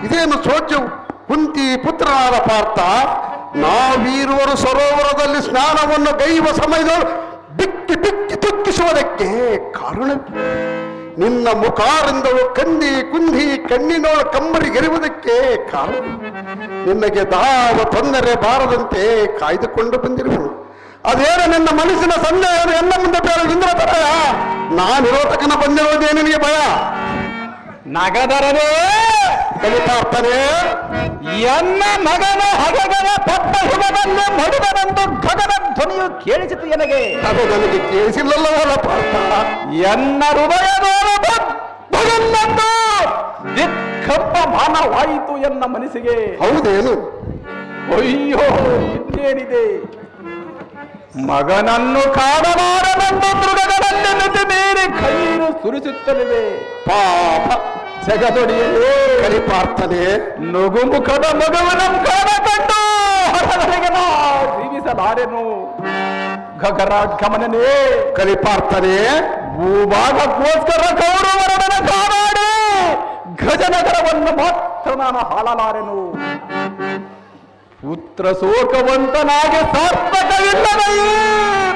ಇದೇನು ಸೋಜ್ಯವು? ಕುಂತಿ ಪುತ್ರನಾದ ಪಾರ್ಥ, ನಾವೀರುವರು ಸರೋವರದಲ್ಲಿ ಸ್ನಾನವನ್ನು ಗೈಯುವ ಸಮಯದಲ್ಲಿ ಬಿಕ್ಕಿ ಬಿಕ್ಕಿ ದುಃಖಿಸುವುದಕ್ಕೆ ಕಾರಣ ನಿನ್ನ ಮುಖಾರಿಂದಳು ಕಂದಿ ಕುಂದಿ ಕಣ್ಣಿನೋಳು ಕಮ್ಮರಿಗೆರುವುದಕ್ಕೆ ಕಾರಣ ನಿನಗೆ ದಾವ ತೊಂದರೆ ಬಾರದಂತೆ ಕಾಯ್ದುಕೊಂಡು ಬಂದಿರುವನು. ಅದೇನು ನನ್ನ ಮನಸ್ಸಿನ ಸಂದೇಹ ಎಲ್ಲ ಮುಂದೆ ಬೇರೆ ಇಂದ್ರತರ ನಾನಿರೋತಕನ ಬಂದಿರೋದೇ ನಿನಗೆ ಭಯ? ನಗದರನೇ ಕಲಿತಾರ್ಥನೇ, ಎನ್ನ ಮಗನ ಹಗಗನ ಪದ್ಮ ಹುಗದಲ್ಲಿ ಮಡಿದನೆಂದು ಗಗನ ಧ್ವನಿಯು ಕೇಳಿಸಿತು ನನಗೆ. ಅದು ನನಗೆ ಕೇಳಿಸಿಲ್ಲವಲ್ಲ ಪಾರ್ಥ. ಎನ್ನ ಹೃದಯದೋಳು ಭಗನ್ನಂದು ದಿಕ್ಕಂಪ ಮಾನವಾಯಿತು ಎನ್ನ ಮನಸ್ಸಿಗೆ. ಹೌದೇನು? ಅಯ್ಯೋ, ಇನ್ನೇನಿದೆ? ಮಗನನ್ನು ಕಾಡಬಾರದೆಂದು ಮೃಗಗಳಲ್ಲಿ ಮಿತಿ ಮೀರಿ ಕೈರು ಸುರಿಸುತ್ತಲಿವೆ. ಪಾಪ ಜಗದೊಡೆಯಲೇ ಕಲಿಪಾರ್ಥನೆ, ನಗುಮುಖದ ಮಗುವಿನ ಕಾಣ ಕಂಡು ಹೊರಗೆ ನಾ ಜೀವಿಸಲಾರೆನು. ಗಗರಾಗಮನನೇ ಕಲಿಪಾರ್ಥನೆ, ಭೂಭಾಗಕ್ಕೋಸ್ಕರ ಕೌರವರನ್ನ ಕಾನಾಡಿ ಗಜನಗರವನ್ನು ಮಾತ್ರ ನಾನು ಹಾಳಲಾರೆನು. ಪುತ್ರ ಶೋಕವಂತನಾಗಿ ಸಾರ್ಥಕವಿಲ್ಲದ ಈ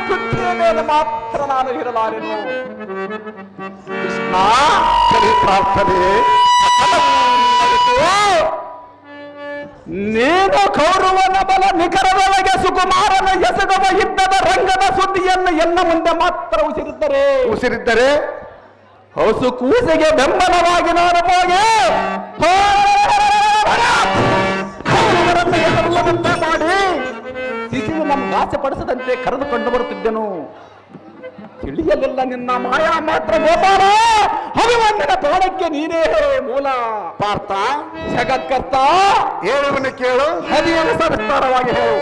ಪೃಥ್ವಿಯ ಮೇಲೆ ಮಾತ್ರ ನಾನು ಇರಲಾರೆನು. ಕೃಷ್ಣ ಕಲಿಪಾರ್ಥನೆ, ನೀನು ಕೌರವನ ಬಲ ನಿಖರದೊಳಗೆ ಸುಕುಮಾರನ ಎಸಗುವ ಯುದ್ಧದ ರಂಗದ ಸುದ್ದಿಯನ್ನು ಎನ್ನ ಮುಂದೆ ಮಾತ್ರ ಉಸಿರಿದ್ದರೆ ಹಸು ಕೂಸಿಗೆ ಬೆಂಬಲವಾಗಿ ನಾನು ಹೋಗಿ ಮಾಡಿ ಶಿಶುವು ನಮ್ಗೆ ಆಸೆ ಪಡಿಸದಂತೆ ಕರೆದುಕೊಂಡು ಬರುತ್ತಿದ್ದೆನು. ತಿಳಿಯಲಿಲ್ಲ ನಿನ್ನ ಮಾಯಾ ಮಾತ್ರ ಗೋಪಾಲ. ಹನುಮಂತನ ಪ್ರಾಣಕ್ಕೆ ನೀನೇ ಮೂಲ. ಪಾರ್ಥ ಜಗತ್ಕರ್ತ, ಹೇಳುವನು ಕೇಳು, ಹರಿಯನ್ನು ಸವಿಸ್ತಾರವಾಗಿ ಹೇಳು.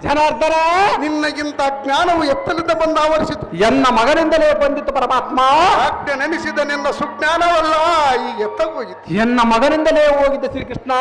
ಜನಾರ್ದನ, ನಿನ್ನಗಿಂತ ಜ್ಞಾನವು ಎತ್ತಲಿಂದ ಬಂದು ಆವರಿಸಿತು. ಎನ್ನ ಮಗನಿಂದಲೇ ಬಂದಿತ್ತು ಪರಮಾತ್ಮ. ಆಜ್ಞೆ ನೆನೆಸಿದ ನಿನ್ನ ಸುಜ್ಞಾನವಲ್ಲ ಈ ಎತ್ತಗೋಗಿತ್ತು. ಎನ್ನ ಮಗನಿಂದಲೇ ಹೋಗಿದ್ದ ಶ್ರೀಕೃಷ್ಣ.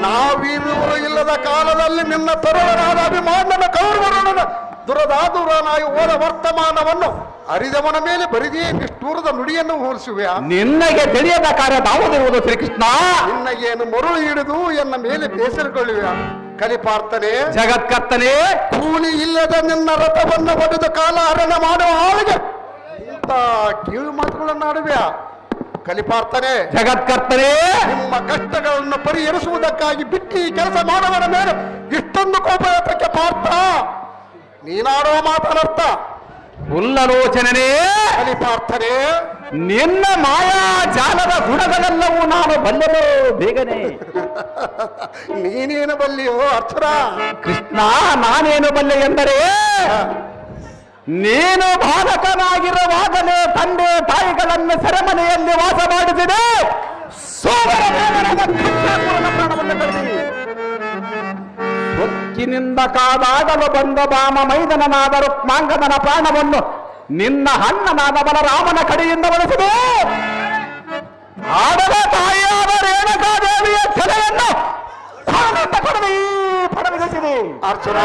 ನಾವಿರುವರು ಇಲ್ಲದ ಕಾಲದಲ್ಲಿ ನಿನ್ನ ತರುಣನಾದ ಅಭಿಮಾನನ ಕೌರವರನ ದುರದಾದುರನಾಗಿ ಹೋದ ವರ್ತಮಾನವನ್ನು ಅರಿದವನ ಮೇಲೆ ಬರಿದೇ ನಿಷ್ಠೂರದ ನುಡಿಯನ್ನು ಹೋಲಿಸುವೆ. ನಿನ್ನಗೆ ತಿಳಿಯದ ಕಾರ್ಯ ತಾವುದಿರುವುದು ಶ್ರೀಕೃಷ್ಣ. ನಿನ್ನಗೇನು ಮರುಳು ಹಿಡಿದು ಎನ್ನ ಮೇಲೆ ಬೇಸರಗೊಳ್ಳುವೆ. ಕಲಿಪಾರ್ತನೆ, ಜಗತ್ಕರ್ತನೆ, ಕೂಲಿ ಇಲ್ಲದ ನಿನ್ನ ರಥವನ್ನು ಹೊಡೆದು ಕಾಲ ಹರಣ ಮಾಡುವ ಆಳಿಗೆ ಇಂಥ ಕೀಳು ಮಾತುಗಳನ್ನಾಡುವೆ. ಕಲಿಪಾರ್ತನೆ, ಜಗತ್ಕರ್ತನೆ, ನಿಮ್ಮ ಕಷ್ಟಗಳನ್ನು ಪರಿಹರಿಸುವುದಕ್ಕಾಗಿ ಬಿಟ್ಟು ಈ ಕೆಲಸ ಮಾಡುವವರ ಮೇಲೆ ಇಷ್ಟೊಂದು ಕೋಪ ಏತಕ್ಕೆ ಪಾರ್ಥ? ನೀನಾಡುವ ಮಾತನರ್ಥ ಉಲ್ಲಲೋಚನೆ. ಕಲಿಪಾರ್ಥನೆ, ನಿನ್ನ ಮಾಯಾ ಜಾಲದ ಗುಣಗಳೆಲ್ಲವೂ ನಾನು ಬಲ್ಲೆನೋ ಬೇಗನೆ. ನೀನೇನು ಬಲ್ಲಿಯೋ ಅರ್ಚನ? ಕೃಷ್ಣ, ನಾನೇನು ಬಲ್ಲೆ ಎಂದರೆ ನೀನು ಬಾಲಕನಾಗಿರುವಾಗಲೇ ತಂದೆ ತಾಯಿಗಳನ್ನು ಸೆರೆಮನೆಯಲ್ಲಿ ವಾಸ ಮಾಡಿಸಿದೆ. ಸೋದರ ದೇವರಾದ ಕೃಷ್ಣಾಸುರನ ಪ್ರಾಣವನ್ನು ಕಳೆದಿ. ಹೊಕ್ಕಿನಿಂದ ಕಾದಾಗಲು ಬಂದ ಬಾಮ ಮೈದನನಾದ ರುಕ್ಮಾಂಗದನ ಪ್ರಾಣವನ್ನು ನಿನ್ನ ಅಣ್ಣನಾದ ಬಲರಾಮನ ಕಡೆಯಿಂದ ಬಳಸಿದೆ. ಆಡದ ತಾಯಿಯಾದ ರೇಣುಕಾದೇವಿಯ ತಲೆಯನ್ನು ತಾನಿಂದ ಕಡವಿ ಪಡವಿಸಿದೆ. ಅರ್ಚನ,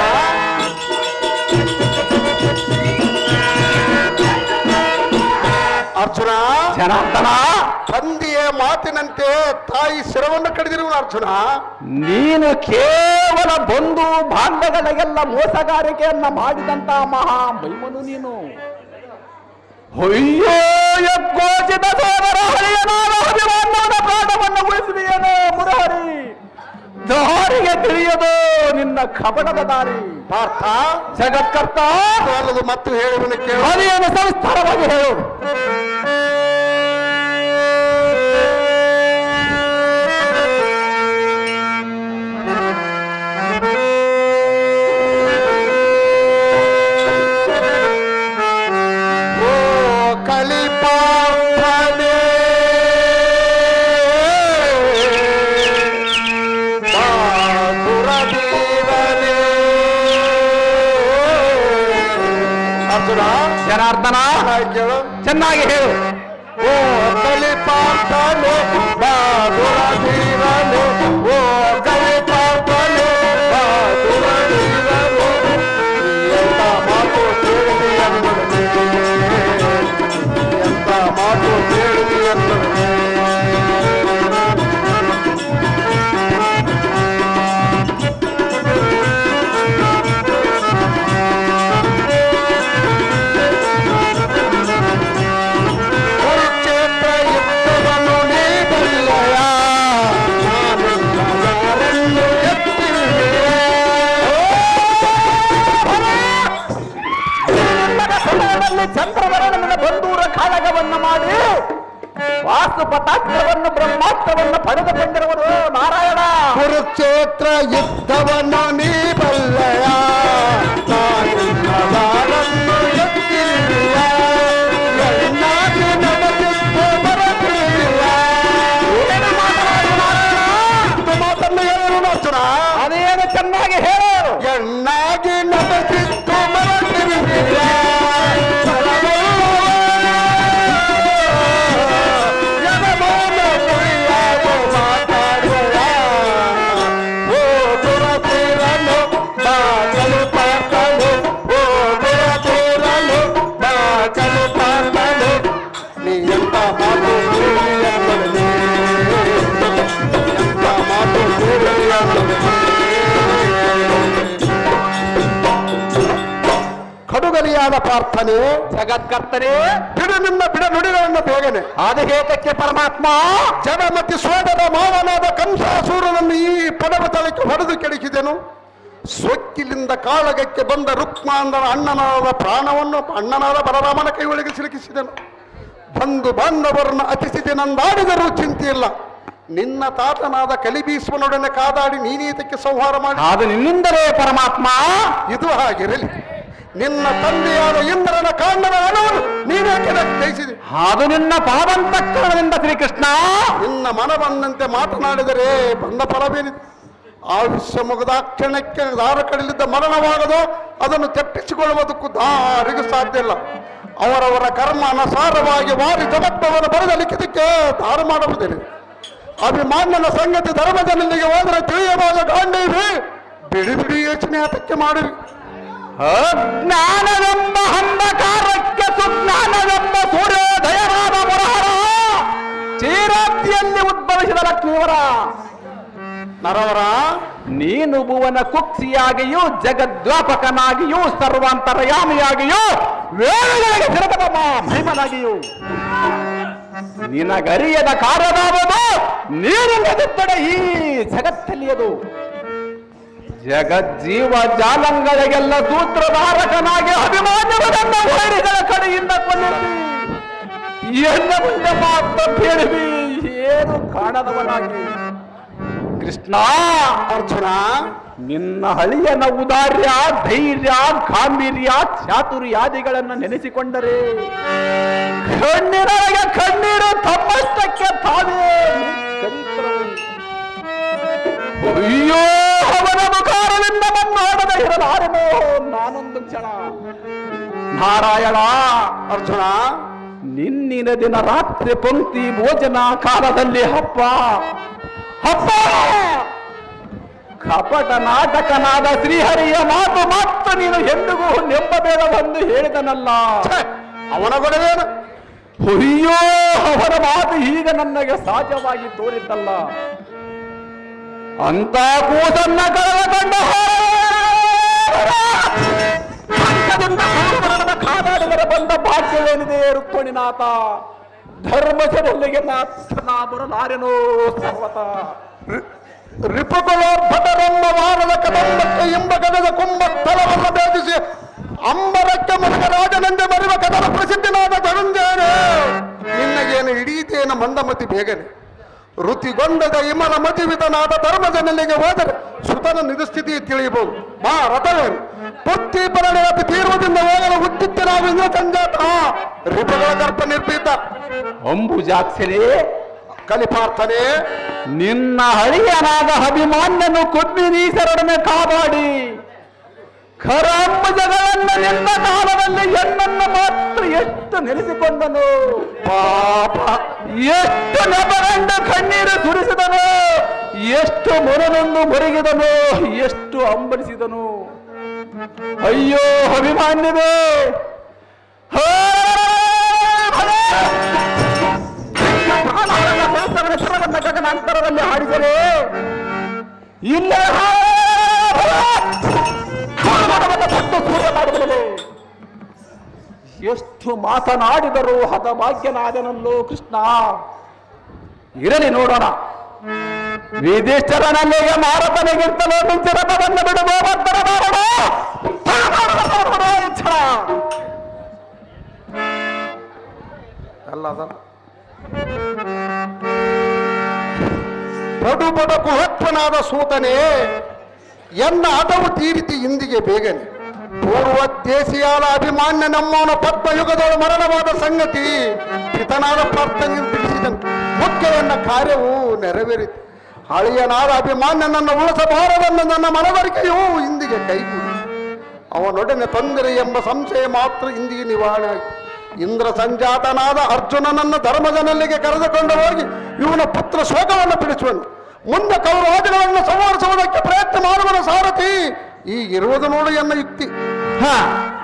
ಅರ್ಚನ, ಜನಾರ್ದನ, ತಂದೆಯ ಮಾತಿನಂತೆ ತಾಯಿ ಶಿರವನ್ನು ಕಡಿದಿರುವನು. ಅರ್ಚನ, ನೀನು ಕೇವಲ ಬಂಧು ಬಾಂಧವಗಳಿಗೆಲ್ಲ ಮೋಸಗಾರಿಕೆಯನ್ನ ಮಾಡಿದಂತ ಮಹಾ ಮೈಮನು ನೀನು. ಅಯ್ಯೋ, ಯಜ್ಞೋಚಿತ ಸೋದರ ಹರಿಯನಾದ ಅಭಿಮಾನವನ ಪ್ರಾಣವನ್ನು ಉಳಿಸಿದೆಯೇನೋ ಮುರಹರಿ. ದಾರಿಗೆ ತಿಳಿಯದು ನಿನ್ನ ಕಪಟದ ದಾರಿ. ಪಾರ್ಥ, ಜಗತ್ಕರ್ತ, ಅಲ್ಲದು ಮತ್ತು ಹೇಳುವನು ಕೇಳು. ಅದೇನು ಸವಿಸ್ತಾರವಾಗಿ ಹೇಳು. ಕಲಿಪಾರ್ಥನೆ, ದುರದೀವನೆ. ಅರ್ಜುನ, ಜನಾರ್ದನ, ಕೇಳು, ಚೆನ್ನಾಗಿ ಹೇಳು. ಓ ಕಲಿಪಾರ್ಥನೆ, ದುರದೀವನೆ. ಓ ಕಲಿಪಾರ್ಥನೆ, ದುರದೀವನೆ. ಎಂತ ಮಾತು ಕೇಳಿದೆ ಎಂಬುದು, ಎಂತ ಮಾತು ಕೇಳಿದೆ ಎಂಬುದು. ಕುರುಕ್ಷೇತ್ರ ಯುದ್ಧವನ್ನು ನೀ ಬಲ್ಲೆಯ, ನಾನೆಲ್ಲ ಯಾರನ್ನು ಎತ್ತಿರುವೆ. ಚಂದ್ರವರನ ಬಂಧೂರ ಕಾಳಗವನ್ನು ಮಾಡಿ ವಾಸ್ತುಪತಾಸ್ತ್ರವನ್ನು ಬ್ರಹ್ಮಾಸ್ತ್ರವನ್ನು ಪಡೆದುಕೊಂಡಿರುವುದು ನಾರಾಯಣ. ಕುರುಕ್ಷೇತ್ರ ಯುದ್ಧವನ್ನು ನೀ ಬಲ್ಲೆಯ, ನಾನೆಲ್ಲ ಯಾರನ್ನು ಎತ್ತಿರುವೆಯ. ಎನ್ನಾಗಿ ನಡೆದಿದ್ದು ಬರಲಿಲ್ಲ. ಏನು ಮಾತನಾಡಿ ನಾರಾಯಣ? ಮಾತನ್ನು ಹೇಳು ಅರ್ಜುನ. ಅದೇನು ಚೆನ್ನಾಗಿ ಹೇಳು. ಎನ್ನಾಗಿ ನಡೆದಿದ್ದು ಬರಲಿಲ್ಲ. ನೀ ಎಂತ ಮಾತು ಕೇಳಿ ಎಂಬುದು, ಎಂತ ಮಾತು ಕೇಳಿ ಎಂಬುದು. ಕಡುಗಲಿಯಾದ ಪ್ರಾರ್ಥನೆ, ಜಗತ್ಕರ್ತನೆ, ಬಿಡು ನಿನ್ನ ಬಿಡ ನುಡಿಗಳನ್ನು ಬೇಗನೆ. ಆದಿಹೇತಕ್ಕೆ ಪರಮಾತ್ಮ ಜಡಮತಿ ಸೋದರ ಮಾವನಾದ ಕಂಸಾಸೂರನನ್ನು ಈ ಪಡವ ತಳಕ್ಕೆ ಹೊಡೆದು ಕೆಡಕಿದೆನು. ಸೊಕ್ಕಿಲಿಂದ ಕಾಳಗಕ್ಕೆ ಬಂದ ರುಕ್ಮಾಂದನ ಅಣ್ಣನಾದ ಪ್ರಾಣವನ್ನು ಅಣ್ಣನಾದ ಬಲರಾಮನ ಕೈ ಒಳಗೆ ಸಿಲುಕಿಸಿದನು. ಬಂಧು ಬಾಂಧವರನ್ನು ಅತಿಸಿದೆ ನಂದಾಡಿದರೂ ಚಿಂತೆಯಿಲ್ಲ. ನಿನ್ನ ತಾತನಾದ ಕಲಿಬೀಸುವನೊಡನೆ ಕಾದಾಡಿ ನೀನೀತಕ್ಕೆ ಸಂಹಾರ ಮಾಡಿ. ಅದು ನಿನ್ನಿಂದಲೇ ಪರಮಾತ್ಮ. ಇದು ಹಾಗಿರಲಿ. ನಿನ್ನ ತಂದೆಯಾದ ಇಂದ್ರನ ಕಾಂಡನ ಹಣವನ್ನು ನೀನೇ ಜಯಿಸಿದೆ. ಅದು ನಿನ್ನ ಪಾದಂತಕ್ಕರದಿಂದ ಶ್ರೀಕೃಷ್ಣ. ನಿನ್ನ ಮನ ಬಂದಂತೆ ಮಾತನಾಡಿದರೆ ಬಂದ ಫಲವೇನಿದೆ? ಆಯುಷ್ಯ ಮುಗಿದ ಕ್ಷಣಕ್ಕೆ ದಾರ ಕಡಲಿದ್ದ ಮರಣವಾಗದು, ಅದನ್ನು ತೆಪ್ಪಿಸಿಕೊಳ್ಳುವುದಕ್ಕೂ ದಾರಿಗೂ ಸಾಧ್ಯ ಇಲ್ಲ. ಅವರವರ ಕರ್ಮ ಅನುಸಾರವಾಗಿ ವಾರಿ ಜಗತ್ತವನ್ನು ಬರೆದ ಲಿಖಿತಕ್ಕೆ ದಾರ ಮಾಡುವುದಿಲ್ಲ. ಅಭಿಮಾನ್ಯನ ಸಂಗತಿ ಧರ್ಮದಲ್ಲಿಗೆ ಹೋದರೆ ತಿಳಿಯಬಹುದು ಗಾಂಡೀವಿ, ಬಿಡಿ ಬಿಡಿ ಯೋಚನೆ ಅದಕ್ಕೆ ಮಾಡಿವಿ. ಜ್ಞಾನವೆಂಬ ಅಂಧಕಾರಕ್ಕೆ ಸುಜ್ಞಾನವೆಂಬ ಸೂರ್ಯೋದಯವಾದ ಮುರಹರ ಚೀರಾಬ್ದಿಯಲ್ಲಿ ಉದ್ಭವಿಸಿದ ಲಕ್ಷ್ಮೀವರ ನರವರ, ನೀನು ಭುವನ ಕುಕ್ಷಿಯಾಗಿಯೂ ಜಗದ್ವಾಪಕನಾಗಿಯೂ ಸರ್ವಾಂತರಯಾಮಿಯಾಗಿಯೂ ವೇದಗಳಿಗೆ ತಿರುಗದ ಮಹಿಮನಾಗಿಯೂ ನಿನಗರಿಯದ ಕಾರ್ಯದಾವುದು ನೀರಿಲ್ಲದಿದ್ದರೆ ಈ ಜಗತ್ತಲ್ಲಿಯದು. ಜಗಜ್ಜೀವ ಜಾಲಂಗಳಿಗೆಲ್ಲ ಸೂತ್ರಧಾರಕನಾಗಿ ಅಭಿಮಾನ್ಯವರನ್ನ ವೈರಿಗಳ ಕಡೆಯಿಂದ ಕೊಲ್ಲಿಸಿ ಎನ್ನ ಮುಂದೆ ಮಾತ್ರ ಬೇಡವಿ ಏನು ಕಾಣದವನಾಗಿ. ಕೃಷ್ಣ, ಅರ್ಜುನ, ನಿನ್ನ ಹಳಿಯನ ಉದಾರ್ಯ, ಧೈರ್ಯ, ಗಾಂಭೀರ್ಯ, ಚಾತುರ್ಯಾದಿಗಳನ್ನು ನೆನೆಸಿಕೊಂಡರೆ ಕಣ್ಣೀರೊಳಗೆ ಕಣ್ಣೀರು ತಮ್ಮಷ್ಟಕ್ಕೆ ತಾವೇ ಕರೀತರು. ಅಯ್ಯೋ, ಅವನ ಮುಖಾರದಿಂದ ಮನ್ನಾಡದ ಇರಲಾರೆನೋ ನಾನೊಂದು ಕ್ಷಣ. ನಾರಾಯಣ, ಅರ್ಜುನ, ನಿನ್ನಿನ ದಿನ ರಾತ್ರಿ ಪಂಕ್ತಿ ಭೋಜನ ಕಾಲದಲ್ಲಿ ಹಬ್ಬ ಕಪಟ ನಾಟಕನಾದ ಶ್ರೀಹರಿಯ ಮಾತು ಮಾತ್ರ ನೀನು ಎಂದಿಗೂ ನೆಂಬಬೇಡವೆಂದು ಹೇಳಿದನಲ್ಲ. ಅವನ ಗೊಡವೇನು? ಅಯ್ಯೋ, ಅವರ ಮಾತು ಈಗ ನನಗೆ ಸಹಜವಾಗಿ ತೋರಿದ್ದಲ್ಲ. ಅಂತ ಕೂಸನ್ನ ಕಳೆದುಕೊಂಡ ಕಾದಾಡಿದರೆ ಬಂದ ಭಾಗ್ಯವೇನಿದೆ ರುಕ್ಮಿಣಿನಾಥ. ಧರ್ಮಜನಲ್ಲಿಗೆ ಮಾತ್ರ ಬರಲಾರೆನೋ ಸರ್ವತ. ರಿಪುಕುಲೋದ್ಭಟರೆಂಬ ವಾರದ ಕದಂಬಕ್ಕೆ ಎಂಬ ಗದದ ಕುಂಭ ಸ್ಥಳವನ್ನು ಭೇದಿಸಿ ಅಂಬರಕ್ಕೆ ಮನಗ ರಾಜನೆಂದೇ ಬರುವ ಕದನ ಪ್ರಸಿದ್ಧನಾದ ಧನುಂಜಯನೇ, ನಿನ್ನಗೇನು ಹಿಡಿಯಿತೇನ ಮಂದಮತಿ ಬೇಗನೆ. ಋತಿಗೊಂಡದ ಇಮಲ ಮತಿವಿತನಾದ ಧರ್ಮಜನಲ್ಲಿಗೆ ಹೋದರೆ ಸುತನ ನಿಜಸ್ಥಿತಿ ತಿಳಿಯಬಹುದು. ಬಾ ರಥವೇನು ಪುತ್ತಿ ಪರಿಣತಿ ತೀರ್ವದಿಂದ ಹೋಗಲು ಹುಟ್ಟಿತ್ತು ನಾವು ಇಂದ್ರ ಸಂಜಾತ ರಿಪುಗಳ ಗರ್ಭ ನಿರ್ಭೀತ. ಅಂಬುಜಾಕ್ಷರೇ, ಕಲಿಪಾರ್ಥನೆ, ನಿನ್ನ ಹಳಿಯನಾದ ಅಭಿಮಾನ್ಯನು ಕೊಬ್ಬಿನೀಸರೊಡನೆ ಕಾಪಾಡಿ ಖರಾಂಬುಜಗಳನ್ನು ನಿನ್ನ ಕಾಲದಲ್ಲಿ ಹೆಣ್ಣನ್ನು ಮಾತ್ರ ಎಷ್ಟು ನೆನೆಸಿಕೊಂಡನು. ಪಾಪ, ಎಷ್ಟು ನೆಪಗಂಡ ಕಣ್ಣೀರು ಸುರಿಸಿದನು, ಎಷ್ಟು ಮೊರನೊಂದು ಮೊರಗಿದನು, ಎಷ್ಟು ಅಂಬಡಿಸಿದನು. ಅಯ್ಯೋ ಅಭಿಮಾನ್ಯವೇ, ಅಂತರದಲ್ಲಿ ಹಾಡಿದರೆ ಇಲ್ಲ ಎಷ್ಟು ಮಾತನಾಡಿದರೂ ಹತಭಾಗ್ಯನಾದನಲ್ಲೋ ಕೃಷ್ಣ. ಇರಲಿ ನೋಡೋಣ, ವಿಧಿಷ್ಠರನಲ್ಲಿಗೆ ಮಾರತನಿಗಿಂತಲೂ ಮಿಂಚಿ ರಥವನ್ನು ಬಿಡುವ ಅಲ್ಲದ ಪಡು ಪಡ ಕುಹತ್ವನಾದ ಸೂತನೇ, ಎನ್ನ ಹಠವು ತೀರಿತಿ ಇಂದಿಗೆ ಬೇಗನೆ. ಪೂರ್ವ ದೇಶಿಯಾದ ಅಭಿಮಾನ್ಯ ನಮ್ಮವನ ಪದ್ಮಯುಗದೊಳ ಮರಣವಾದ ಸಂಗತಿ ಪಿತನಾದ ಪ್ರಾರ್ಥನೆ ತಿಳಿಸಿದನು. ಮುಖ್ಯವೆನ್ನ ಕಾರ್ಯವು ನೆರವೇರಿತು. ಹಳೆಯನಾದ ಅಭಿಮಾನ್ಯನನ್ನು ಉಳಿಸಬಾರದೆಂದು ನನ್ನ ಮನವರಿಕೆಯು ಇಂದಿಗೆ ಕೈಗೂಡಿ ಅವನೊಡನೆ ತೊಂದರೆ ಎಂಬ ಸಂಶಯ ಮಾತ್ರ ಇಂದಿಗೆ ನಿವಾರಣೆ ಆಯಿತು. ಇಂದ್ರ ಸಂಜಾತನಾದ ಅರ್ಜುನನನ್ನು ಧರ್ಮಜನಲ್ಲಿಗೆ ಕರೆದುಕೊಂಡು ಹೋಗಿ ಇವನ ಪುತ್ರ ಶೋಕವನ್ನು ಬಿಡಿಸುವನು. ಮುಂದೆ ಕೌರವಾದಿಗಳನ್ನು ಸಂಹರಿಸುವುದಕ್ಕೆ ಪ್ರಯತ್ನ ಮಾಡುವನ ಸಾರಥಿ ಈಗಿರುವುದು ನೋಡು ಎನ್ನ ಯುಕ್ತಿ.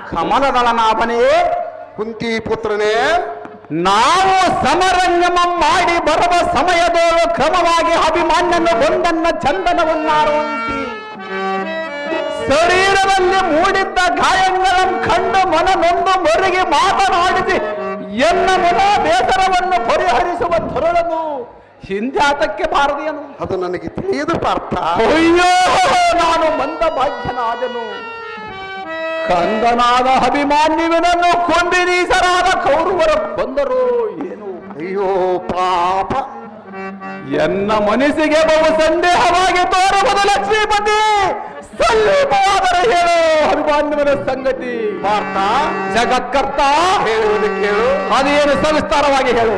ಕಮಲದಳನಾಭನೇ, ಕುಂತಿ ಪುತ್ರನೇ, ನಾವು ಸಮರಂಗಮ ಮಾಡಿ ಬರುವ ಸಮಯದೋಳು ಕ್ರಮವಾಗಿ ಅಭಿಮಾನ್ಯನು ಒಂದನ್ನ ಚಂದನವನ್ನಾರೋಹಿಸಿ ಶರೀರದಲ್ಲಿ ಮೂಡಿದ್ದ ಗಾಯಗಳನ್ನು ಕಂಡು ಮನನೊಂದು ಮೊರಗಿ ಮಾತನಾಡಿಸಿ ಎನ್ನ ಮನ ಬೇಸರವನ್ನು ಪರಿಹರಿಸುವ ಧರುಳನು ಹಿಂದ್ಯಾತಕ್ಕೆ ಬಾರದಿಯನು. ಅದು ನನಗೆ ತಿಳಿಯದು ಪಾರ್ಥ. ಅಯ್ಯೋ, ನಾನು ಮಂದ ಭಾಗ್ಯನಾದನು. ಕಂದನಾದ ಅಭಿಮಾನ್ಯುವಿನನ್ನು ಕೊಂಬಿನೀಸರಾದ ಕೌರವರ ಬಂದರು ಏನು. ಅಯ್ಯೋ ಪಾಪ, ಎನ್ನ ಮನಸ್ಸಿಗೆ ಬಹು ಸಂದೇಹವಾಗಿ ತೋರುವುದು ಲಕ್ಷ್ಮೀಪತಿ. ಸಲ್ಲೀಪವಾದರೆ ಹೇಳು ಅಭಿಮಾನ್ಯುವಿನ ಸಂಗತಿ. ಪಾರ್ಥ, ಜಗತ್ಕರ್ತ, ಹೇಳುವುದು ಕೇಳು. ಅದೇನು ಸವಿಸ್ತಾರವಾಗಿ ಹೇಳು.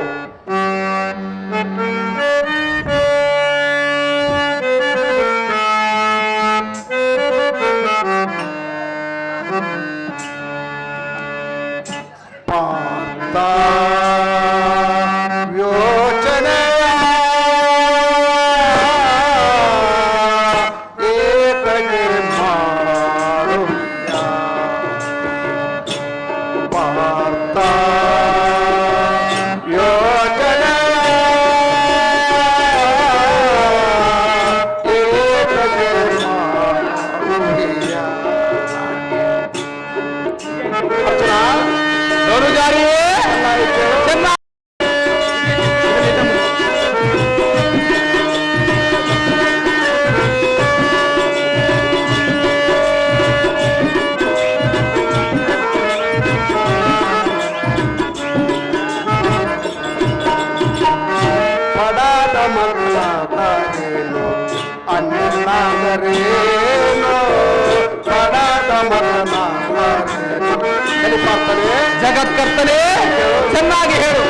ಅಣ್ಣನಾದರೇನು ಪಡದ ಮಗನಾದರೇನು. ಕಲಿಪಾರ್ತನೆ ಜಗತ್ಕರ್ತನೆ ಚೆನ್ನಾಗಿ ಹೇಳು.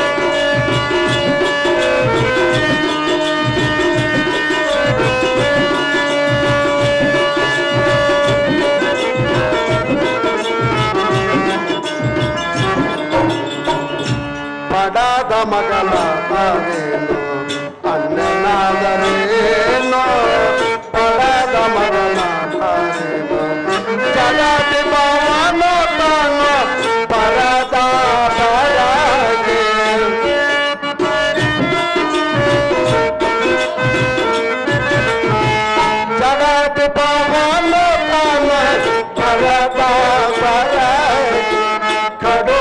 ಪಡದ ಮಗನಾದರೇನು ಅಣ್ಣನಾದರೇನು ಪಡದ ಮಗನಾದರೇನು. ಜಗತಿ ಭವನು ತಾನು ಪರದ ಪರಗೆ ಜಗತಿ ಭವನು ತಾನು ಪರದ ಪರಗೆ ಕಡು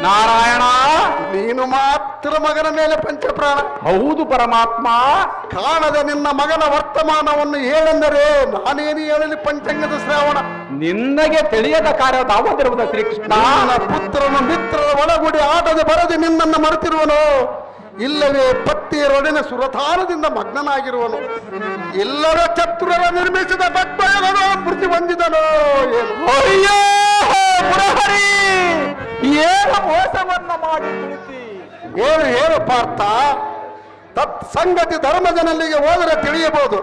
ನಾರಾಯಣ, ನೀನು ಮಾತ್ರ ಮಗನ ಮೇಲೆ ಪಂಚಪ್ರಾಣ. ಹೌದು ಪರಮಾತ್ಮ. ಕಾಣದ ನಿನ್ನ ಮಗನ ವರ್ತಮಾನವನ್ನು ಹೇಳೆಂದರೆ ನಾನೇನು ಹೇಳಲಿ ಪಂಚಾಂಗದ ಶ್ರಾವಣ. ನಿನ್ನಗೆ ತಿಳಿಯದ ಕಾರ್ಯ ತಾವದಿರುವುದು ಶ್ರೀಕೃಷ್ಣ. ನನ್ನ ಪುತ್ರನು ಮಿತ್ರರ ಒಳಗೂಡಿ ಆಟದ ಬರದೆ ನಿನ್ನನ್ನು ಮರೆತಿರುವನು, ಇಲ್ಲವೇ ಪತ್ತಿಯರೊಡನೆ ಸುರತಾನದಿಂದ ಮಗ್ನನಾಗಿರುವನು. ಎಲ್ಲರ ಚತುರರ ನಿರ್ಮಿಸಿದ ಭಕ್ತಯನೋ ಮೃತಿ ಹೊಂದಿದನೋ ಏನು. ಅಯ್ಯೋ ಮುರಹರಿ, ಏನು ಮೋಸವನ್ನ ಮಾಡಿ ಕುಳಿತಿ. ಏನು ಏನು ಪಾರ್ಥ, ತತ್ ಸಂಗತಿ ಧರ್ಮಜನಲ್ಲಿಗೆ ಹೋದರೆ ತಿಳಿಯಬಹುದು.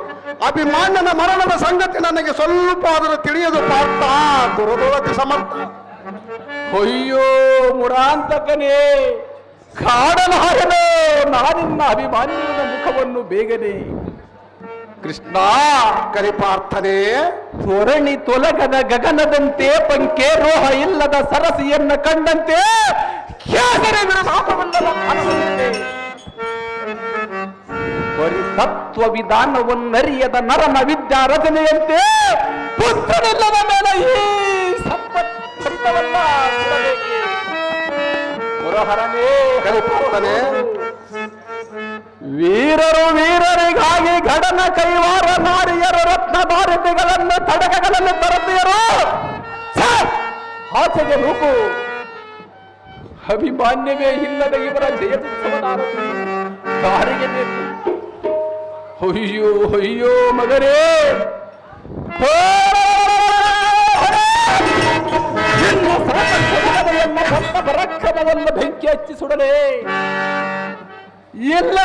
ಅಭಿಮಾನ್ಯನ ಮರಣದ ಸಂಗತಿ ನನಗೆ ಸ್ವಲ್ಪ ಆದರೂ ತಿಳಿಯದು ಪಾರ್ಥ. ದುರದೋಳತಿ ಸಮರ್ಥ. ಅಯ್ಯೋ ಮುರಾಂತಕನೇ, ಕಾಡಲಾರನೋ ನಾನಿನ್ನ ಅಭಿಮಾನ್ಯನ ಮುಖವನ್ನು ಬೇಗನೆ. ಕೃಷ್ಣ ಕರಿಪಾರ್ಥನೇ, ತ್ವರಣಿ ತೊಲಗದ ಗಗನದಂತೆ ಪಂಕೆ ರೋಹ ಇಲ್ಲದ ಸರಸಿಯನ್ನ ಕಂಡಂತೆ ಬರಿ ತತ್ವ ವಿಧಾನವನ್ನರಿಯದ ನರನ ವಿದ್ಯಾ ರಚನೆಯಂತೆ ಪುತ್ರನಿಲ್ಲದ ಮೇಲೆ ಈ ಸಂಪತ್ತವನ್ನ ಕೊಡಬೇಕೆ. ಮುರಹರನೇ, ಕರಿಪಾರ್ಥನೇ, ವೀರರು ವೀರರಿಗಾಗಿ ಗಡನ ಕೈವಾರ ನಾರಿಯರು ರತ್ನ ಭಾರತಿಗಳನ್ನು ತಡಕಗಳನ್ನು ತರತಿಯರು ಆಚೆಗೆ ನೂಕು. ಅಭಿಮಾನ್ಯವೇ ಇಲ್ಲದ ಇವರ ಜಯದುತ್ಸವದಾರತಿ ದಾರಿಗೆ ಬೇಕು. ಅಯ್ಯೋ ಅಯ್ಯೋ ಮಗರೇ, ಪರಾಕ್ರಮವನ್ನು ಬೆಂಕಿ ಹಚ್ಚಿ ಸುಡಲೇ ಇಲ್ಲ.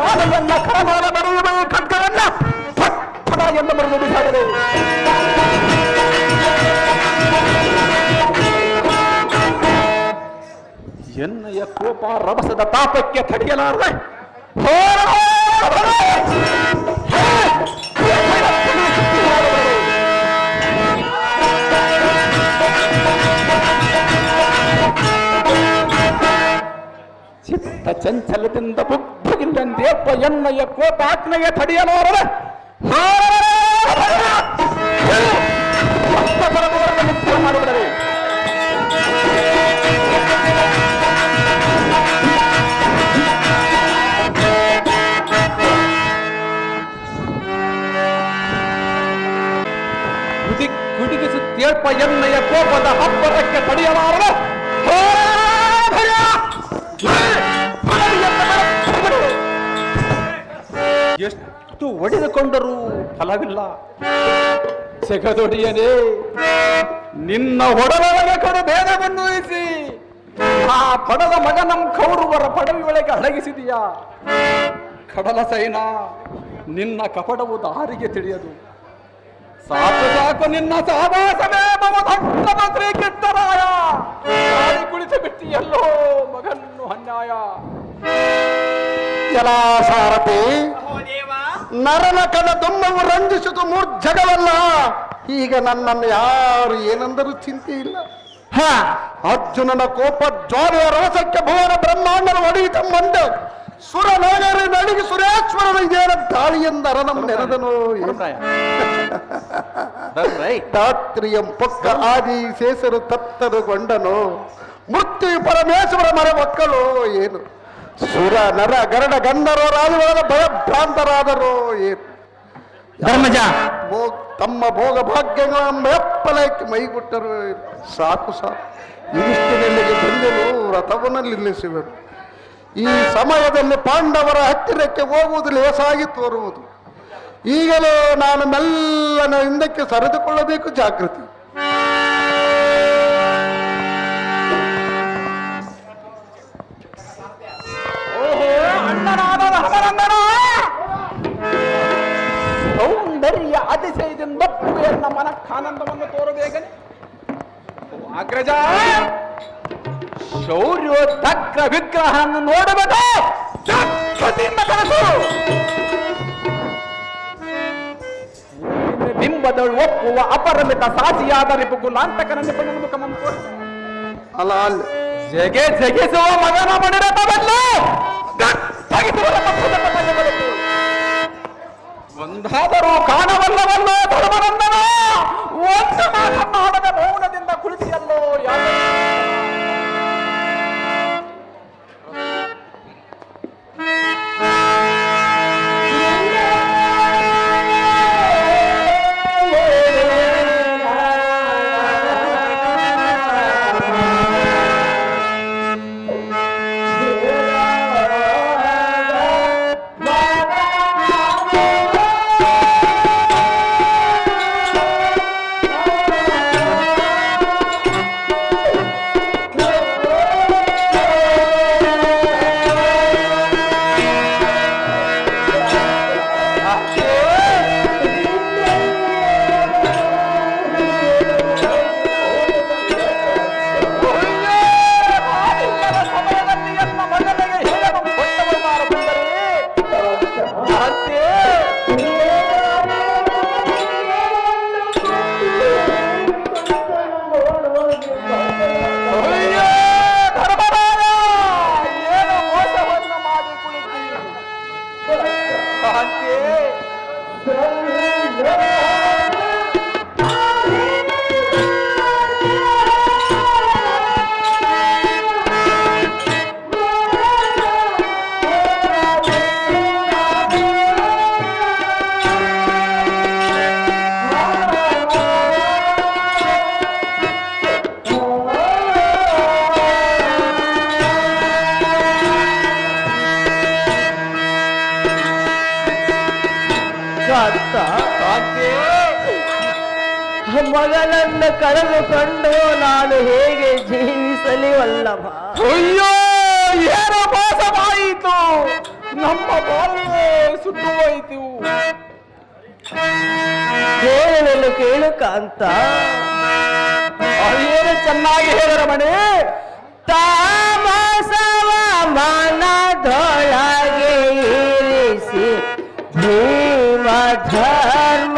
ಮಾಲೆಯನ್ನ ಕರಮಾಲ ಬರೆಯುವ ಖಡ್ಗವನ್ನ ಪಟ್ಪಡ ಎಂದು ಬರೆದು ಬಿಸಾಡಲು. ಎನ್ನಯ ಕೋಪ ರಭಸದ ತಾಪಕ್ಕೆ ತಡೆಯಲಾರದೆ ಚಿತ್ತ ಚಂಚಲದಿಂದ ಬುದ್ಧಿಗಿಲ್ಲಂದೇಪ ಎನ್ನಯ ಕೋಪಾಗ್ನೆಯ ತಡೆಯಲಾರದೆ ಮಾಡಿಬಿಡದೆ. ಗುಡುಗಿಸುತ್ತೇಳ್ಪ ಎನ್ನಯ ಕೋಪದ ಹಬ್ಬರಕ್ಕೆ ತಡೆಯಲಾರದೆ ಎಷ್ಟು ಒಡೆದುಕೊಂಡರೂ ಫಲವಿಲ್ಲ. ಜಗದೊಡೆಯನೇ, ನಿನ್ನ ಹೊಡಲೊಳಗೆ ಕಡೆ ಭೇದವನ್ನು ಇರಿಸಿ ಆ ಪಡದ ಮಗನಂ ಕೌರವರ ಪಡವಿ ಒಳಗೆ ಅಡಗಿಸಿದೀಯಾ. ಕಡಲ ಸೈನ, ನಿನ್ನ ಕಪಟವು ದಾರಿಗೆ ತಿಳಿಯದು. ಸಾಕು ಸಾಕು ನಿನ್ನ ಸಹವಾಸವೇ ಮಮಧಕ್ಕಮ ಶ್ರೀಕೃಷ್ಣರಾಯ. ಕುಳಿತು ಬಿಟ್ಟಿಯಲ್ಲೋ ಮಗನ್ನು ಅನ್ಯಾಯ. ಜಲಾಸಾರಥಿ, ನರನ ಕಡ ದುಮ್ಮವು ರಂಜಿಸಿತು ಮೂರ್ಜಗವಲ್ಲ. ಈಗ ನನ್ನನ್ನು ಯಾರು ಏನೆಂದರೂ ಚಿಂತೆ ಇಲ್ಲ. ಅರ್ಜುನನ ಕೋಪ ಜ್ವಾಲೆಯ ರೋಸಕ್ಕೆ ಭುವನ ಬ್ರಹ್ಮಾಂಡನ ಒಡೆಯಿತಂಬಂದು ಸುರನಗರಿ ನಡಿಗೆ ಸುರೇಶ್ವರನ ಇದೇನ ದಾಳಿಯಿಂದ ಅರನಂ ನೆರೆದನು ದಾತ್ರಿಯಂ ಪೊಕ್ಕ ಆದಿ ಸೇಸರು ತತ್ತರುಗೊಂಡನು ಮೃತ್ಯು ಪರಮೇಶ್ವರ ಮರ ಮಕ್ಕಳು ಏನು ಸುರ ನರ ಗರಡ ಗಂಧರ್ವ ರಾಜುಗಳ ಭಯಭ್ರಾಂತರಾದರು ಏನು ಧರ್ಮಜ ತಮ್ಮ ಭೋಗ ಭಾಗ್ಯಗಳನ್ನು ಎಪ್ಪಲಕ್ಕೆ ಮೈಗುಟ್ಟರು ಸಾಕು ಸಾಕು ಇದಿಷ್ಟಿನೆಲ್ಲಿಗೆ ಬಂದೆನು ರಥವನ್ನು ನಿಲ್ಲಿಸುವರು ಈ ಸಮಯದಲ್ಲಿ ಪಾಂಡವರ ಹತ್ತಿರಕ್ಕೆ ಹೋಗುವುದು ಲೇಸಾಗಿ ತೋರುವುದು ಈಗಲೇ ನಾನು ಮೆಲ್ಲನ ಹಿಂದಕ್ಕೆ ಸರಿದುಕೊಳ್ಳಬೇಕು ಜಾಗೃತಿ ಸೌಂದರ್ಯ ಅತಿಶಯದಿಂದ ಎನ್ನ ಮನಕ್ಕಾನಂದವನ್ನು ತೋರಬೇಕನೆ ಅಗ್ರಜ ಶೌರ್ಯೋತ್ತಕ್ರ ವಿಗ್ರಹವನ್ನು ನೋಡಬೇಕು ಜಾಗೃತಿಯಿಂದ ಕನಸು ಬಿಂಬದಳು ಒಪ್ಪುವ ಅಪರಿಮಿತ ಸಾಚಿಯಾದ ರಿಪುಗುಲಾಂತಕನ ನಿಪುಣ ಮುಖಮಂತು ಅಲ್ಲ ಅಲ್ಲಿ ಜಗೆ ಜಗಿಸುವ ಮಗನ ಮಣಿರಥವನ್ನು ಒಂದಾದರೂ ಕಾಣವಲ್ಲವಲ್ಲೋ ಧರ್ಮನಂದನ ಒಂದು ಮಾತನಾಡದ ಮೌನದಿಂದ ಕುಳಿತಿಯಲ್ಲೋ ಯಾವ ಮಗನನ್ನು ಕಳೆದುಕೊಂಡು ನಾನು ಹೇಗೆ ಜೀವಿಸಲಿ ವಲ್ಲಭ? ಅಯ್ಯೋ ಏನು ಮೋಸವಾಯಿತು, ನಮ್ಮ ಬಾಲ್ಯವೇ ಸುಟ್ಟು ಹೋಯಿತು. ಹೇಳಲು ಕೇಳು ಕಾಂತ, ಏನು ಚೆನ್ನಾಗಿ ಹೇಳರ ಮಣಿ. ತಾಮಸವ ಮನದೊಳಗೆ ಇರಿಸಿ ಭೀಮ ಧರ್ಮ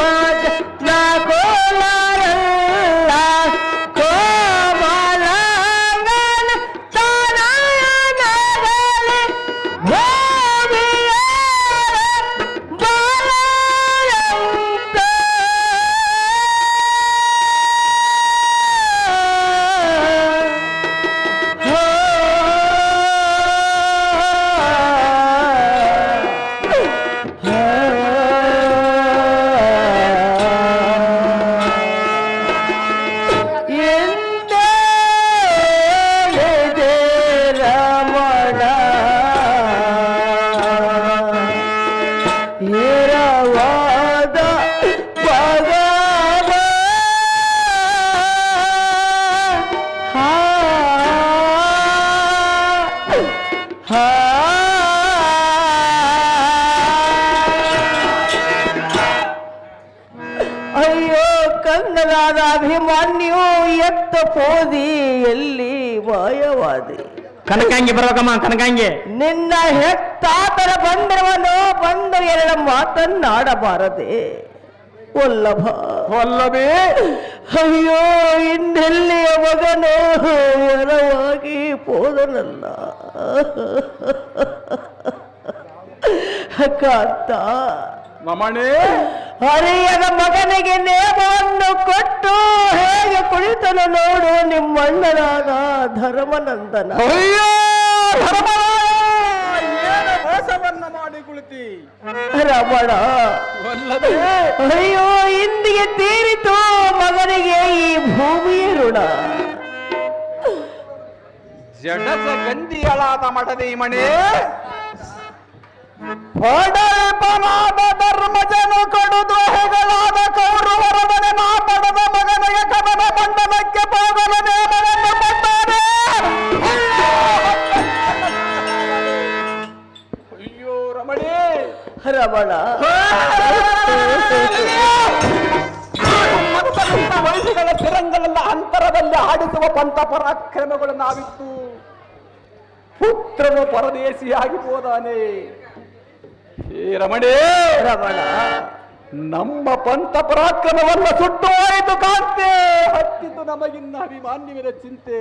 ಅಯ್ಯೋ ಕಂದನಾದ ಅಭಿಮಾನ್ಯು ಎತ್ತ ಪೋದಿ ಎಲ್ಲಿ ಮಾಯವಾದಿ. ಕನಕಾಂಗಿ ಬರೋಕಮ್ಮ, ಕನಕಾಂಗಿ. ನಿನ್ನ ಹೆತ್ತಾತರ ಬಂದಿರುವನು ಬಂದು ಎರಡು ಮಾತನ್ನಾಡಬಾರದೆ ವಲ್ಲಭ. ವಲ್ಲಭೇ, ಅಯ್ಯೋ ಇನ್ನೆಲ್ಲಿಯ ಮಗನು ಎರವಾಗಿ ಪೋದನಲ್ಲ. ಕಾಂತ ರಮಣಿ, ಹರಿಯದ ಮಗನಿಗೆ ನೇಮವನ್ನು ಕೊಟ್ಟು ಹೇಗೆ ಕುಳಿತನು ನೋಡು ನಿಮ್ಮಣ್ಣನಾದ ಧರ್ಮನಂದನ. ಅಯ್ಯೋ ಏನು ಮೋಸವನ್ನ ಮಾಡಿ ಕುಳಿತಿ ರಮಣ, ವಲ್ಲಭೆ. ಅಯ್ಯೋ ಇಂದಿಗೆ ತೀರಿತು ಮಗನಿಗೆ ಈ ಭೂಮಿಯ ಋಣ. ಜಡಸ ಗಂಧಿಯಳಾದ ಮಠದಿ ಮಣೆ ಹೊಡಪನಾದ ಧರ್ಮಜನು ಕಡು ದ್ರೋಹಿಗಳಾದ ಕೌರವರೊಡನೆ ನಾ ಪಡೆದ ಮಗನಿಗೆ ಕದನ ಮಂಡಲಕ್ಕೆ ಹೋಗಲು ನೇಮವನ್ನು ಕೊಟ್ಟಾರೆ. ಅಯ್ಯೋ ರಮಣಿ, ರಮಣ, ವಯಸ್ಸುಗಳ ತಿರಂಗಳೆಲ್ಲ ಅಂತರದಲ್ಲಿ ಆಡಿಸುವ ಪಂಥ ಪರಾಕ್ರಮಗಳು ನಾವಿತ್ತು. ಪುತ್ರನು ಪರದೇಶಿಯಾಗಿ ಹೋದಾನೆ. ಹೇ ರಮಣಿ, ರಮಣ, ನಮ್ಮ ಪಂಥ ಪರಾಕ್ರಮವನ್ನು ಸುಟ್ಟು ಹೋಯಿತು ಕಾಂತೆ. ಹತ್ತಿತು ನಮಗಿನ್ನ ಅಭಿಮಾನ್ಯವಿದ ಚಿಂತೆ.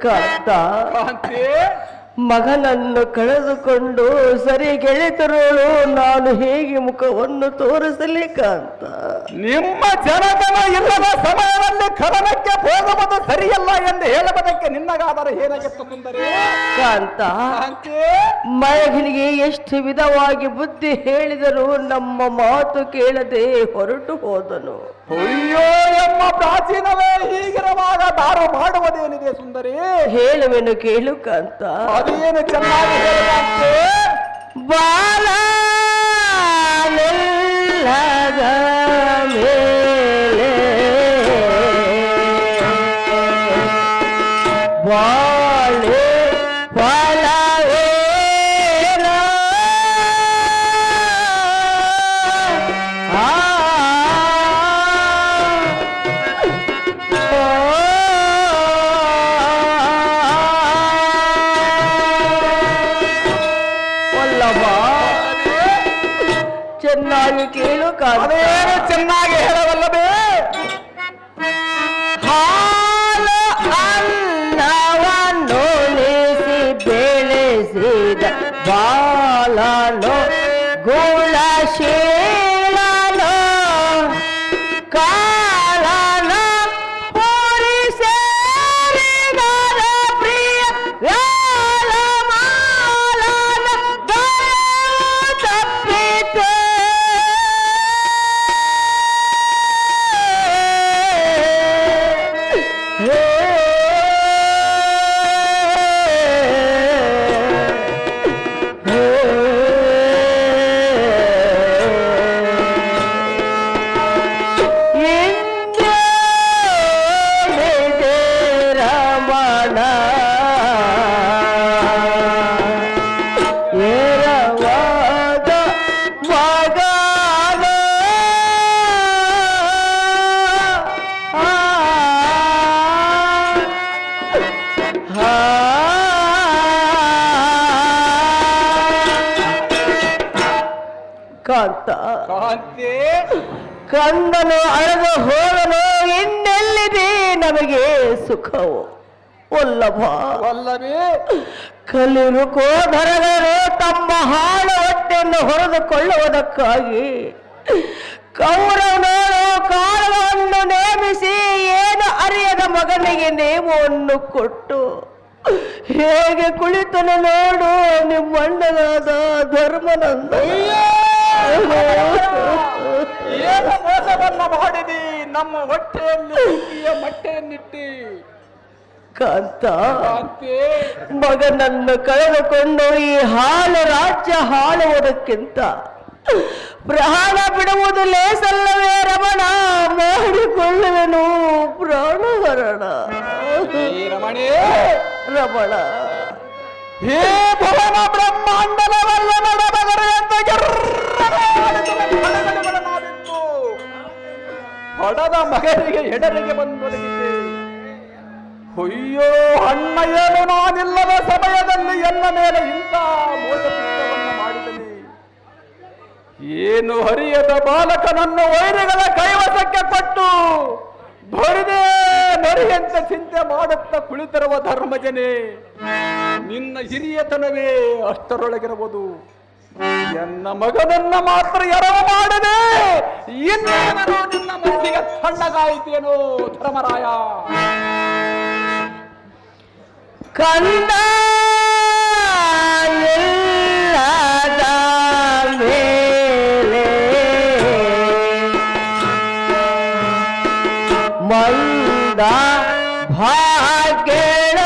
ಕಾಂತ, ಕಾಂತೆ, ಮಗನನ್ನು ಕಳೆದುಕೊಂಡು ಸರಿ ಗೆಳೆತರೋಳು ನಾನು ಹೇಗೆ ಮುಖವನ್ನು ತೋರಿಸಲಿ ಕಾಂತ? ನಿಮ್ಮ ಜನತನ ಇಲ್ಲದ ಸಮಯದಲ್ಲಿ ಕದನಕ್ಕೆ ಹೋಗುವುದು ಸರಿಯಲ್ಲ ಎಂದು ಹೇಳುವುದಕ್ಕೆ ನಿನ್ನಗಾದರೆ ಏನಾಗಿತ್ತು ಮುಂದರೆ? ಕಾಂತ, ಕಾಂತೆ, ಮಗನಿಗೆ ಎಷ್ಟು ವಿಧವಾಗಿ ಬುದ್ಧಿ ಹೇಳಿದರೂ ನಮ್ಮ ಮಾತು ಕೇಳದೆ ಹೊರಟು ಹೋದನು. ಅಯ್ಯೋ ಎಂಬ ಪ್ರಾಚೀನವೇ ಹೀಗಿರುವಾಗ ದಾರು ಮಾಡುವುದೇನಿದೆ ಸುಂದರಿ? ಹೇಳುವೆನು ಕೇಳು ಕಾಂತ. ಅದೇನು ಚೆನ್ನಾಗಿ ಹೇಳುವಂತೆ? ಬಾಲ ನಿಲ್ಲದ ಮೇಲೆ ಬಾಳೆ ಫಲವೇನ ಚೆನ್ನಾಗಿ ಕೇಳು ಕಾಂತ. ಚೆನ್ನಾಗಿ ಹೇಳವಲ್ಲವೇ? ಹಾಲು ಅನ್ನವನ್ನು ಉಳಿಸಿ ಬೆಳೆಸಿದ ಬಾಲನು ಗುಣಶೀಲನು ಕಾಲನ ಪೂರಿಸಿದ ಪ್ರಿಯ ವ್ಯಾಲಮಾಲನ ದಯವು ತಪ್ಪಿತೆ. ರಮಣ ಏರವಾದ ಮಗನ ಕಾಂತ, ಕಾಂತೆ, ಕಂದನು ಅಳೆದು ಹೋದನು ಇನ್ನೆಲ್ಲಿದೆ ನಮಗೆ ಸುಖವು ವಲ್ಲಭ. ವಲ್ಲಭೆ. ಕಲಿರು ಕೋಧರಗಳು ತಮ್ಮ ಹಾಳು ಹೊಟ್ಟೆಯನ್ನು ಹೊರೆದುಕೊಳ್ಳುವುದಕ್ಕಾಗಿ ಕೌರವನವರು ಕಾಲವನ್ನು ನೇಮಿಸಿ ಏನು ಅರಿಯದ ಮಗನಿಗೆ ನೇಮವನ್ನು ಕೊಟ್ಟು ಹೇಗೆ ಕುಳಿತನು ನೋಡು ನಿಮ್ಮಣ್ಣನಾದ ಧರ್ಮನಂದ. ಏನು ಮೋಸವನ್ನ ಮಾಡಿದಿ? ನಮ್ಮ ಹೊಟ್ಟೆಯಲ್ಲಿ ಬೆಂಕಿಯ ಮೊಟ್ಟೆಯನ್ನಿಟ್ಟಿ. ಕಾಂತ, ಕಾಂತೆ, ಮಗನನ್ನು ಕಳೆದುಕೊಂಡು ಈ ಹಾಳು ರಾಜ್ಯ ಹಾಳುವುದಕ್ಕಿಂತ ಪ್ರಾಣ ಬಿಡುವುದು ಲೇಸಲ್ಲವೇ ರಮಣ? ಮಾಡಿಕೊಳ್ಳುವೆನು ಪ್ರಾಣಹರಣ. ರಮಣಿ, ರಮಣ, ಹೇ ಭುವನ ಬ್ರಹ್ಮಾಂಡನವಲ್ಲ ನಡಬಗರೆ ಅಂತ ಹೊಡೆದ ಮಗನಿಗೆ ಎಡರಿಗೆ ಬಂದೊದಗಿದೆ. ಅಯ್ಯೋ ಅಣ್ಣ, ಏನು ನಾನಿಲ್ಲದ ಸಮಯದಲ್ಲಿ ಎನ್ನ ಮೇಲೆ ಇಂಥ ಮೋಸವನ್ನು ಮಾಡಿದನೆ. ಏನು ಹರಿಯದ ಬಾಲಕನನ್ನು ವೈರಿಗಳ ಕೈವಶಕ್ಕೆ ಕೊಟ್ಟು ಬರಿದೇ ಸರಿಯಂತ ಚಿಂತೆ ಮಾಡುತ್ತಾ ಕುಳಿತಿರುವ ಧರ್ಮಜನೆ, ನಿನ್ನ ಹಿರಿಯತನವೇ ಅಷ್ಟರೊಳಗಿರಬಹುದು. ಎನ್ನ ಮಗನನ್ನ ಮಾತ್ರ ಎರವ ಮಾಡದೆ ಇನ್ನೇನೋ ನಿನ್ನ ಮನಸ್ಸಿಗೆ ತಣ್ಣಗಾಯಿತೇನೋ ಧರ್ಮರಾಯ. ಕಂದ ಇಲ್ಲದ ಮೇಲೆ ಮಂದ ಭಾಗ್ಯಣ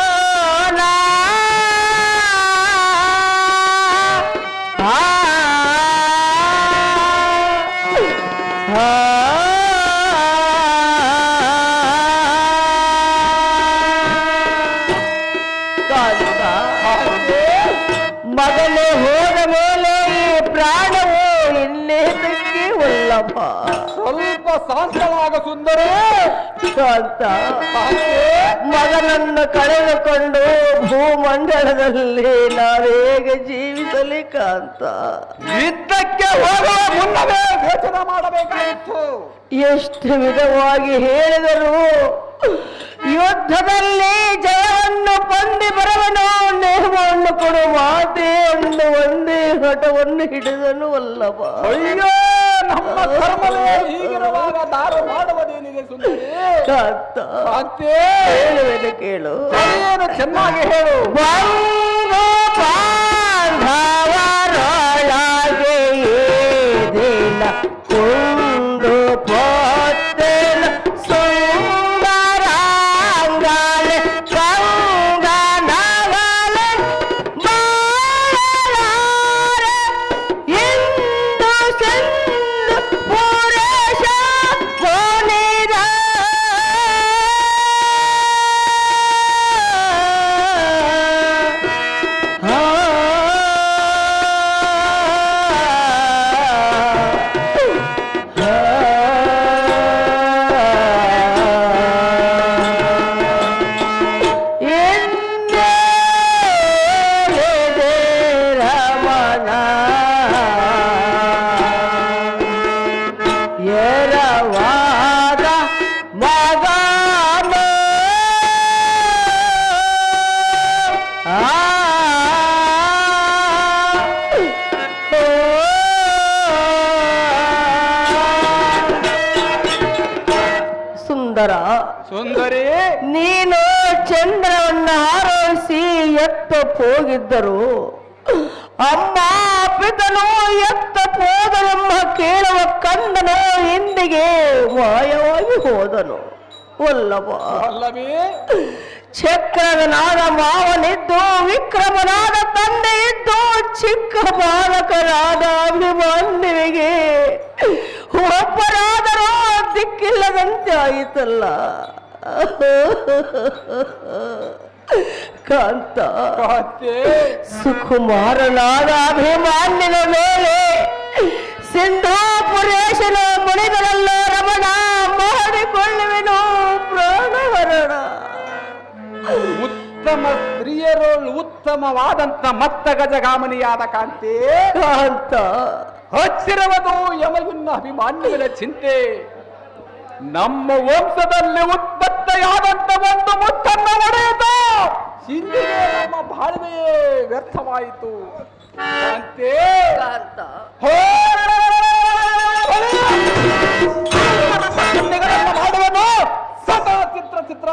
ಮಗನೇ ಹೋದ ಮೇಲೆ ಈ ಪ್ರಾಣವು ಇನ್ನೇತಕ್ಕೆ ವಲ್ಲಭ. ಸ್ವಲ್ಪ ಶಾಂತವಾಗ ಸುಂದರ. ಕಾಂತ, ಮಗನನ್ನು ಕಳೆದುಕೊಂಡು ಭೂಮಂಡಲದಲ್ಲಿ ನಾವೇಗೆ ಜೀವಿಸಲಿ ಕಾಂತ? ಯುದ್ಧಕ್ಕೆ ಹೋಗುವ ಮುನ್ನವೇ ಯೋಚನೆ ಮಾಡಬೇಕಾಗಿತ್ತು. ಎಷ್ಟು ವಿಧವಾಗಿ ಹೇಳಿದರು ಯುದ್ಧದಲ್ಲಿ ಜಯವನ್ನು ಹೊಂದಿ ಬರವನು, ನೇಮವನ್ನು ಕೊಡು ಮಾತೆ ಎಂದು ಒಂದೇ ಹಠವನ್ನು ಹಿಡಿದನು ವಲ್ಲಭ. ಅಯ್ಯೋ, ನಮ್ಮ ಧರ್ಮವೇ ಹೀಗಿರುವಾಗ ದಾರು ಮಾಡುವುದೇನಿದೆ ಸುಂದರಿ? ಕಾಂತೆ, ಹೇಳುವೆನು ಕೇಳು. ಏನು ಚೆನ್ನಾಗಿ ಹೇಳು. ಬಾಂಧವರೊಳಗೆ ಏದಿನ ಕುಂದು ಪೊತ್ತನ ಸುಂದರಾಂಗಲೆ ಕಂಗನಗಲೆ ಬಾಳಲಾರೆ ಇಂದು ಸಿಂಧು ಪುರೇಶ ಗೋನಿದ ಎರವಾದ ಮಗನು ಸುಂದರ, ಸುಂದರಿ, ನೀನು ಚಂದ್ರವನ್ನು ಆರೋಹಿಸಿ ಎತ್ತ ಹೋಗಿದ್ದರು ಅಮ್ಮ ಪಿತನು ಎತ್ತ ಹೋದನೆಂಬ ಕೇಳುವ ಕಂದನು ಇಂದಿಗೆ ಮಾಯವಾಗಿ ಹೋದನು ವಲ್ಲಭ. ಅಲ್ಲವೇ? ಚಕ್ರನಾದ ಮಾವನಿದ್ದು, ವಿಕ್ರಮನಾದ ತಂದೆ ಇದ್ದು, ಚಿಕ್ಕ ಬಾಲಕರಾದ ಅಭಿಮಾನ್ಯವಿಗೆ ಒಬ್ಬರಾದರೂ ದಿಕ್ಕಿಲ್ಲದಂತೆ ಆಯಿತಲ್ಲ ಕಾಂತ. ಸುಕುಮಾರನಾದ ಅಭಿಮಾನ್ಯನ ಮೇಲೆ ಸಿಂಧೂಪುರೇಶನ ಮುನಿಗಳಲ್ಲೋ ರಮಣ ಮಾಡಿಕೊಳ್ಳುವೆನು ಪ್ರಾಣಹರಣ. ಉತ್ತಮ ಸ್ತ್ರೀಯರಲ್ಲಿ ಉತ್ತಮವಾದಂತ ಮತ್ತ ಗಜಗಾಮನಿಯಾದ ಕಾಂತಿ. ಕಾಂತ, ಹಚ್ಚಿರುವುದು ಯಮಗಿನ್ನ ಅಭಿಮಾನ್ಯಗಳ ಚಿಂತೆ. ನಮ್ಮ ವಂಶದಲ್ಲಿ ಉತ್ಪತ್ತಿಯಾದಂತ ಒಂದು ಮುತ್ತನ್ನ ಒಡೆಯಿತು, ಇಂದಿಗೆ ನಮ್ಮ ಬಾಳ್ವೆಯೇ ವ್ಯರ್ಥವಾಯಿತು. ಕಾಂತಿ, ಮಾಡುವನು ಸದಾ ಚಿತ್ರ ಚಿತ್ರ.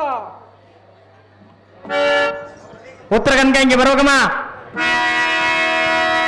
ಉತ್ತರ ಗಂಗೆ ಬರೋಗಮ್ಮ.